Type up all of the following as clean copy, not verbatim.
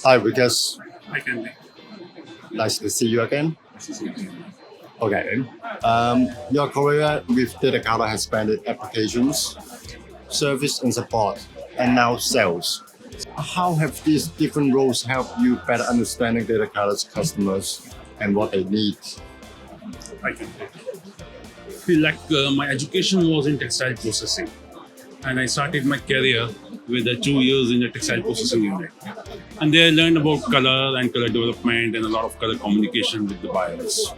Hi, Vikas. I can Nice to see you again. Okay. Your career with data color has spanned applications, service and support, and now sales. How have these different roles helped you better understanding data color's customers and what they need? I can feel like my education was in textile processing, and I started my career with 2 years in the textile processing unit. And there I learned about color and color development and a lot of color communication with the buyers.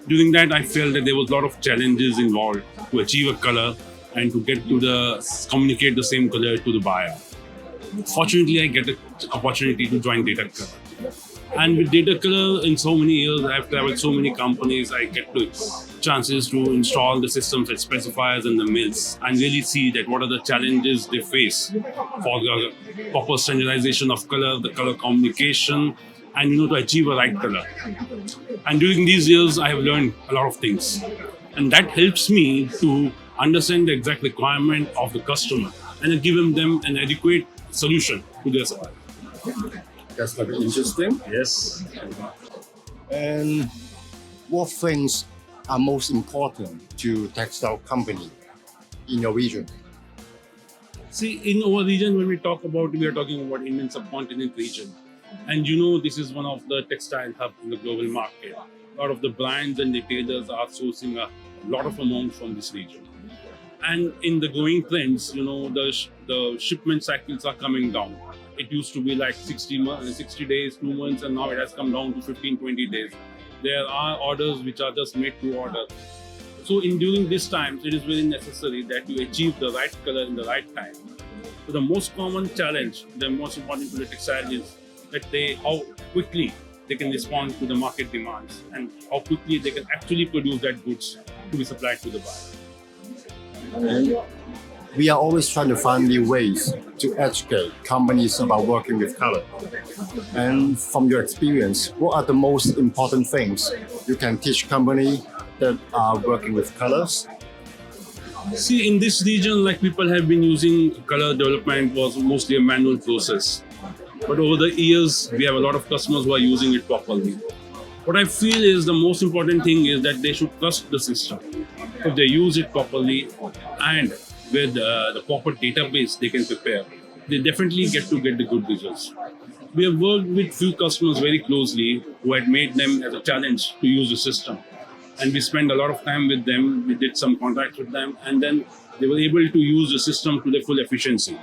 During that, I felt that there was a lot of challenges involved to achieve a color and to get to the communicate the same color to the buyer. Fortunately, I get an opportunity to join Data Color. And with Data Color, in so many years, I've traveled so many companies, I get to chances to install the systems at specifiers and the mills and really see that what are the challenges they face for the proper standardization of color, the color communication, and to achieve a right color. And during these years, I have learned a lot of things. And that helps me to understand the exact requirement of the customer and then give them an adequate solution to their supply. That's very interesting. Yes. And what things are most important to textile company in your region? See, in our region, when we are talking about Indian subcontinent region. And this is one of the textile hub in the global market. A lot of the brands and retailers are sourcing a lot of amounts from this region. And in the growing trends, the shipment cycles are coming down. It used to be like 60 days, 2 months, and now it has come down to 15, 20 days. There are orders which are just made to order. So during these times, it is very necessary that you achieve the right color in the right time. So the most common challenge, the most important to the textile is that how quickly they can respond to the market demands and how quickly they can actually produce that goods to be supplied to the buyer. We are always trying to find new ways to educate companies about working with color. And from your experience, what are the most important things you can teach companies that are working with colors? See, in this region, like people have been using color development was mostly a manual process. But over the years, we have a lot of customers who are using it properly. What I feel is the most important thing is that they should trust the system. If they use it properly and with the proper database they can prepare, they definitely get the good results. We have worked with few customers very closely who had made them as a challenge to use the system. And we spent a lot of time with them. We did some contracts with them, and then they were able to use the system to their full efficiency.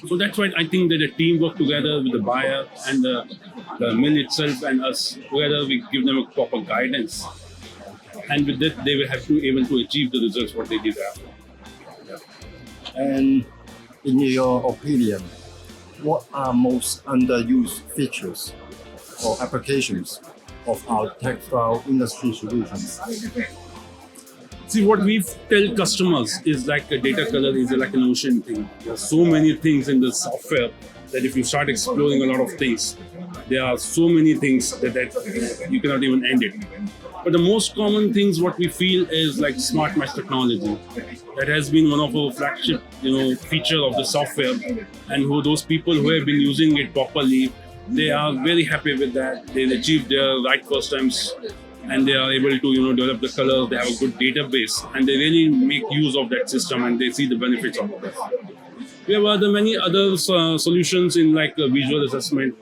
So that's why I think that the team work together with the buyer and the mill itself and us together, we give them a proper guidance. And with that, they will have to be able to achieve the results what they did after. And in your opinion, what are most underused features or applications of our textile industry solutions? See, what we tell customers is like a data color is like an ocean thing. There are so many things in the software that if you start exploring a lot of things, there are so many things that you cannot even end it. But the most common things what we feel is like smart mesh technology. That has been one of our flagship, feature of the software. And those people who have been using it properly, they are very happy with that. They achieve their right first times, and they are able to, develop the colors. They have a good database, and they really make use of that system, and they see the benefits of it. We have many other solutions in like visual assessment,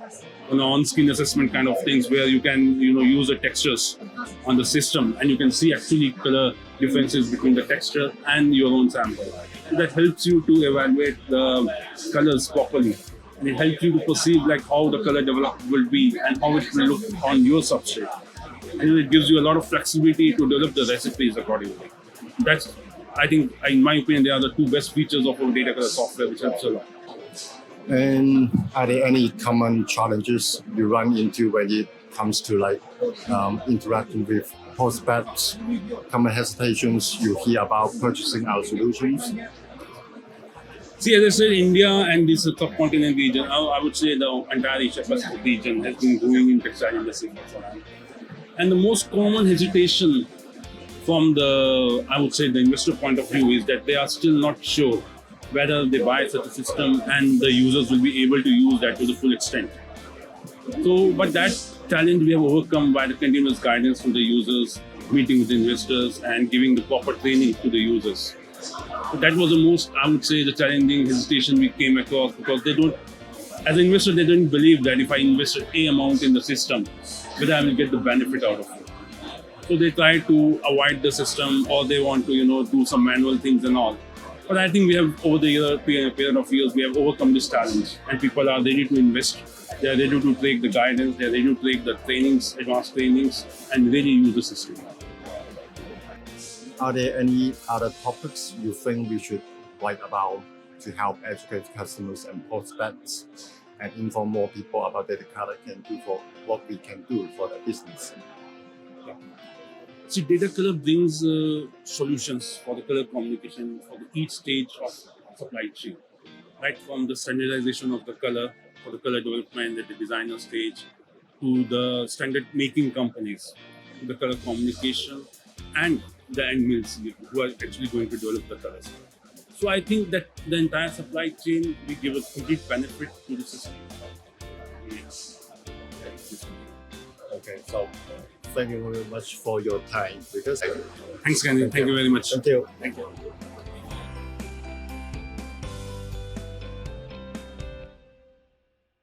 on-screen assessment kind of things where you can use the textures on the system and you can see actually color differences between the texture and your own sample. That helps you to evaluate the colors properly. And it helps you to perceive like how the color development will be and how it will look on your substrate. And it gives you a lot of flexibility to develop the recipes accordingly. That's, I think, in my opinion, they are the two best features of our data color software, which helps a lot. And are there any common challenges you run into when it comes to like interacting with prospects, common hesitations you hear about purchasing our solutions? See, as I said, India and this subcontinent region, I would say the entire Asia Pacific region has been growing in textile industry for a while. And the most common hesitation from the investor point of view is that they are still not sure whether they buy such a system and the users will be able to use that to the full extent. So, but that challenge we have overcome by the continuous guidance to the users, meeting with investors, and giving the proper training to the users. So that was the most, I would say, the challenging hesitation we came across, because they don't, as an investor, they don't believe that if I invested A amount in the system, whether I will get the benefit out of it. So they try to avoid the system, or they want to, do some manual things and all. But I think we have, over the period of years, we have overcome this challenge, and people are ready to invest. They are ready to take the guidance. They are ready to take the trainings, advanced trainings, and really use the system. Are there any other topics you think we should write about to help educate customers and prospects and inform more people about data color can do for what we can do for the business? See, data color brings solutions for the color communication for each stage of supply chain, right from the standardization of the color for the color development at the designer stage, to the standard making companies, to the color communication, and the end mills who are actually going to develop the colors. So I think that the entire supply chain will give a complete benefit to the system. Yes. Okay, so thank you very much for your time. Because Thanks, Gandhi. Thank you very much. Thank you. Thank you.